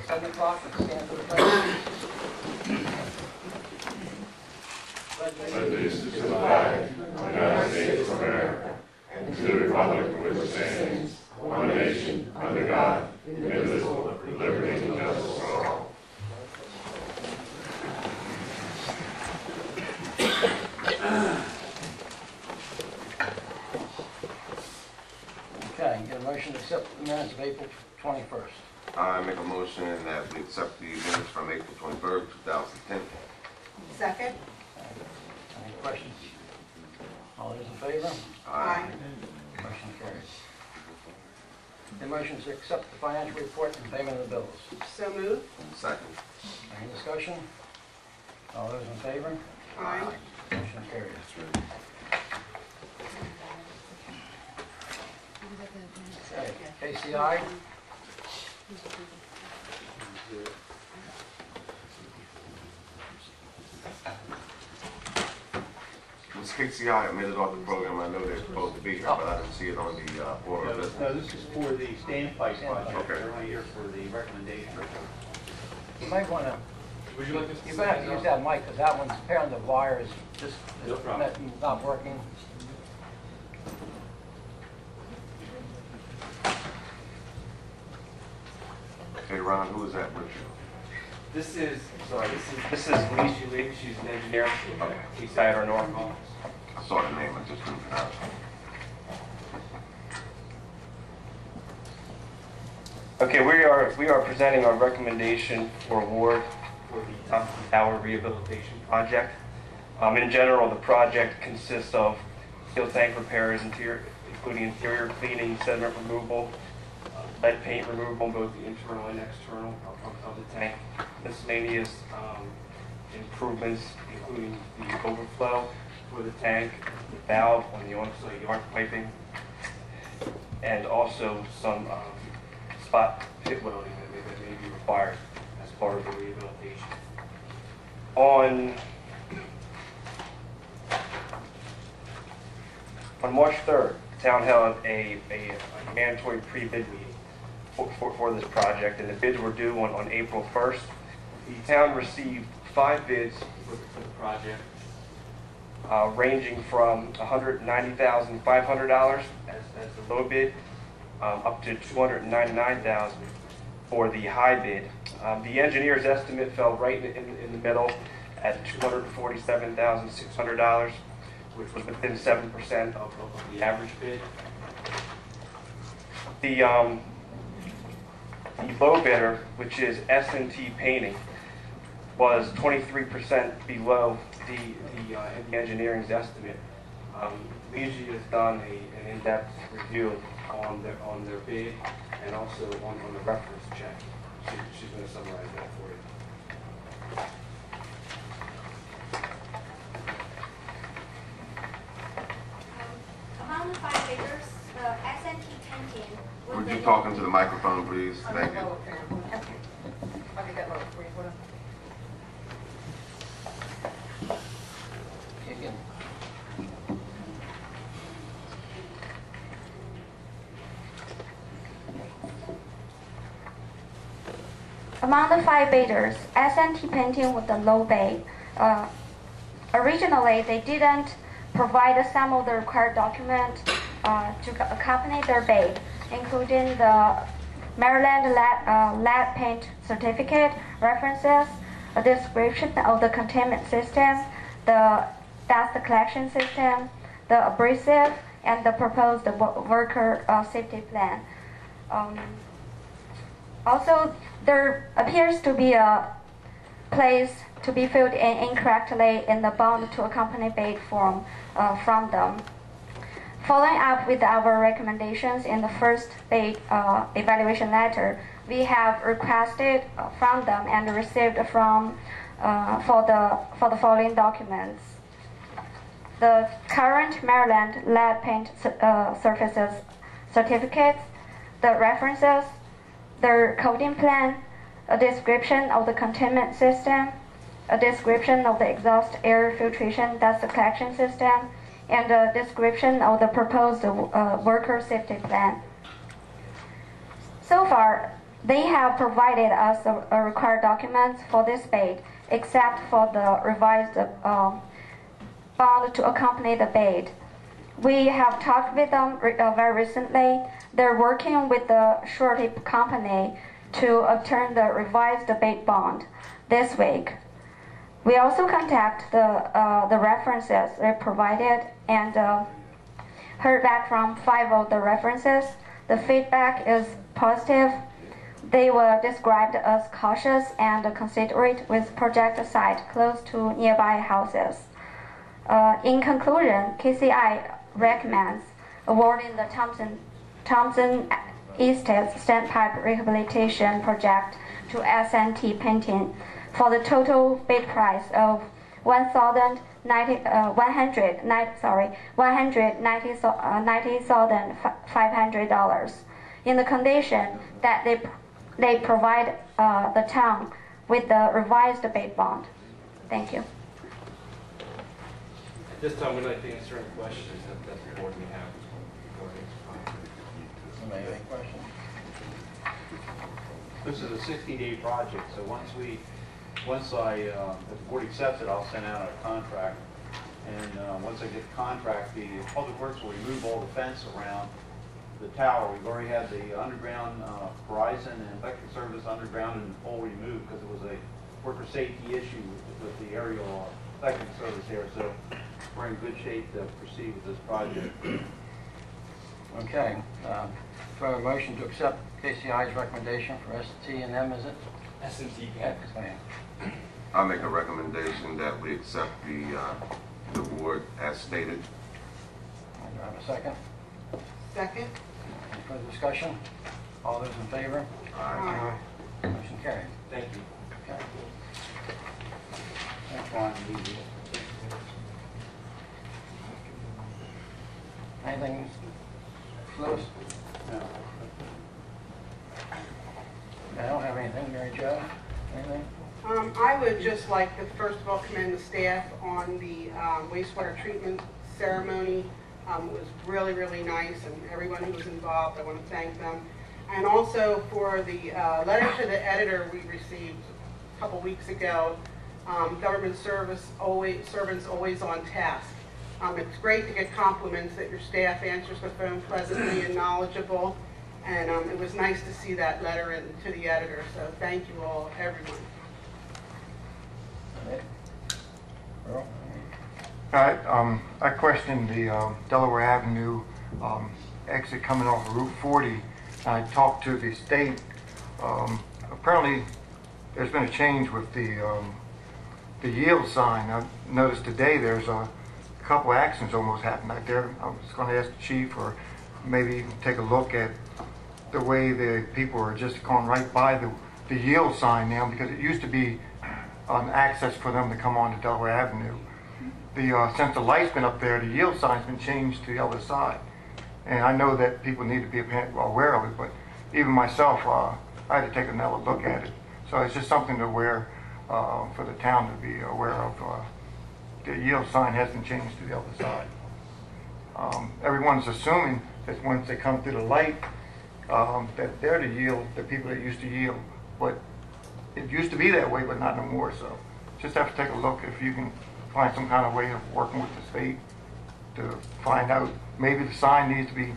7 o'clock, let's stand for the pledge. Allegiance to the flag of the United States of America and to the republic for which it stands, one nation, under God, indivisible, with liberty and justice for all. Okay, get a motion to accept the minutes of April 21st. I make a motion that we accept the minutes from April 23rd, 2010. Second. Any questions? All those in favor? Aye. Motion carries. The motion to accept the financial report and payment of the bills. So moved. Second. Any discussion? All those in favor? Aye. Motion carries. Okay, KCI. Ms. KCI admitted off the program. I know they're supposed to be here, but I didn't see it on the board of business. No, this is for the standpipe project. Okay. They're only here for the recommendation. You might want to, Would you like this? you might have to use that mic because that one's apparently the wire is just No problem. not working. Hey, Ron, who is that with you? This is Lee Shealy. She's an engineer. She's at our North office. I saw the name, I just couldn't pronounce it. Okay, we are presenting our recommendation for award for the Thompson Tower Rehabilitation Project. In general, the project consists of steel tank repairs, including interior cleaning, sediment removal, lead paint removal, both the internal and external of the tank, miscellaneous improvements, including the overflow for the tank, the valve on the on-site yard piping, and also some spot pit welding that may be required as part of the rehabilitation. On March 3rd, the town held a mandatory pre-bid meeting for this project, and the bids were due on April 1st. The town received 5 bids for the project, ranging from $190,500 as the low bid, up to $299,000 for the high bid. The engineer's estimate fell right in the middle at $247,600, which was within 7% of the average bid. The low bidder, which is S&T Painting, was 23% below the engineering's estimate. Luigi has done an in-depth review on their bid and also on the reference check. She's going to summarize that for you. Among the 5 bidders, S&T Painting. Would you talk into the microphone, please? Thank you. Okay. I'll get that lower for you. Hold on. Again. Among the 5 bidders, S&T Painting was the low bid. Originally, they didn't provide some of the required documents to accompany their bid, including the Maryland lead paint certificate, references, a description of the containment system, the dust collection system, the abrasive, and the proposed worker safety plan. Also, there appears to be a place to be filled in incorrectly in the bond to accompany bid form from them. Following up with our recommendations in the first bid evaluation letter, we have requested from them and received from for the following documents: the current Maryland lead paint surfaces certificates, the references, their coating plan, a description of the containment system, a description of the exhaust air filtration dust collection system, and a description of the proposed worker safety plan. So far, They have provided us the required documents for this bid, except for the revised bond to accompany the bid. We have talked with them very recently. They're working with the surety company to obtain the revised bid bond this week. We also contact the references they provided and heard back from 5 of the references. The feedback is positive. They were described as cautious and considerate with project site close to nearby houses. In conclusion, KCI recommends awarding the Thompson Estate Standpipe Rehabilitation Project to S&T Painting for the total bid price of $190,500 in the condition that they provide the town with the revised bid bond. Thank you. At this time, we'd like to answer any questions that the board may have regarding this project. Anybody have any questions? This is a 60-day project, so once the board accepts it, I'll send out a contract. And once I get the contract, the Public Works will remove all the fence around the tower. We've already had the underground Verizon and electric service underground and pole removed because it was a worker safety issue with the aerial electric service here. So we're in good shape to proceed with this project. Okay. Do I have a motion to accept KCI's recommendation for S&M, is it? S&T Okay. I'll make a recommendation that we accept the award as stated. Do I have a second? Second? Any further discussion? All those in favor? Aye. Motion carried. Thank you. Okay. Next one, easy. Anything, Louis? No. I don't have anything. Mary Jo? Anything? I would just like to first of all commend the staff on the wastewater treatment ceremony. It was really, really nice, and everyone who was involved, I want to thank them. And also for the letter to the editor we received a couple weeks ago, government servants always on task. It's great to get compliments that your staff answers the phone pleasantly and knowledgeable, and it was nice to see that letter to the editor, so thank you all, everyone. Earl? I questioned the Delaware Avenue exit coming off of Route 40. I talked to the state. Apparently, there's been a change with the yield sign. I noticed today there's a couple accidents almost happened back there. I was going to ask the chief or maybe even take a look at the way the people are just going right by the yield sign now, because it used to be an access for them to come on to Delaware Avenue. Since the light's been up there, the yield sign's been changed to the other side. And I know that people need to be aware of it, but even myself, I had to take another look at it. So it's just something to aware for the town to be aware of. The yield sign has been changed to the other side. Everyone's assuming that once they come through the light, that they're the people that used to yield. But it used to be that way, but not no more. So just have to take a look if you can find some kind of way of working with the state to find out. Maybe the sign needs to be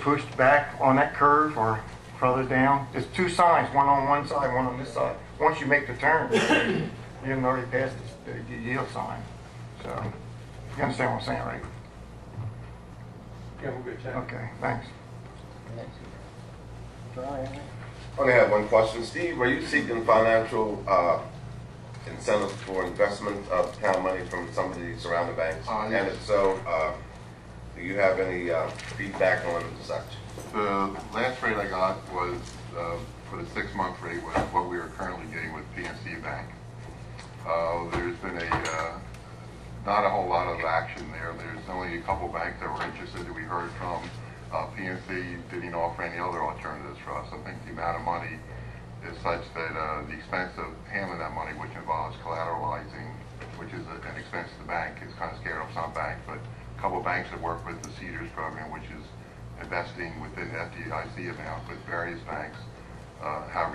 pushed back on that curve or further down. There's two signs, one on one side, one on this side. Once you make the turn, you're already past the yield sign. So you understand what I'm saying, right? Yeah, we're good, Jack. Okay, thanks. Charlie, anything? I only have one question. Steve, are you seeking financial incentives for investment of town money from some of the surrounding banks? Yes. And if so, do you have any feedback on such? The last rate I got was, for the 6-month rate, was what we are currently getting with PNC Bank. There's been not a whole lot of action there. There's only a couple banks that were interested that we heard from. PNC didn't offer any other alternatives for us. I think the amount of money is such that the expense of handling that money, which involves collateralizing, which is an expense to the bank, is kind of scared off some banks. But a couple of banks that work with the Cedars program, which is investing within the FDIC amount with various banks. However,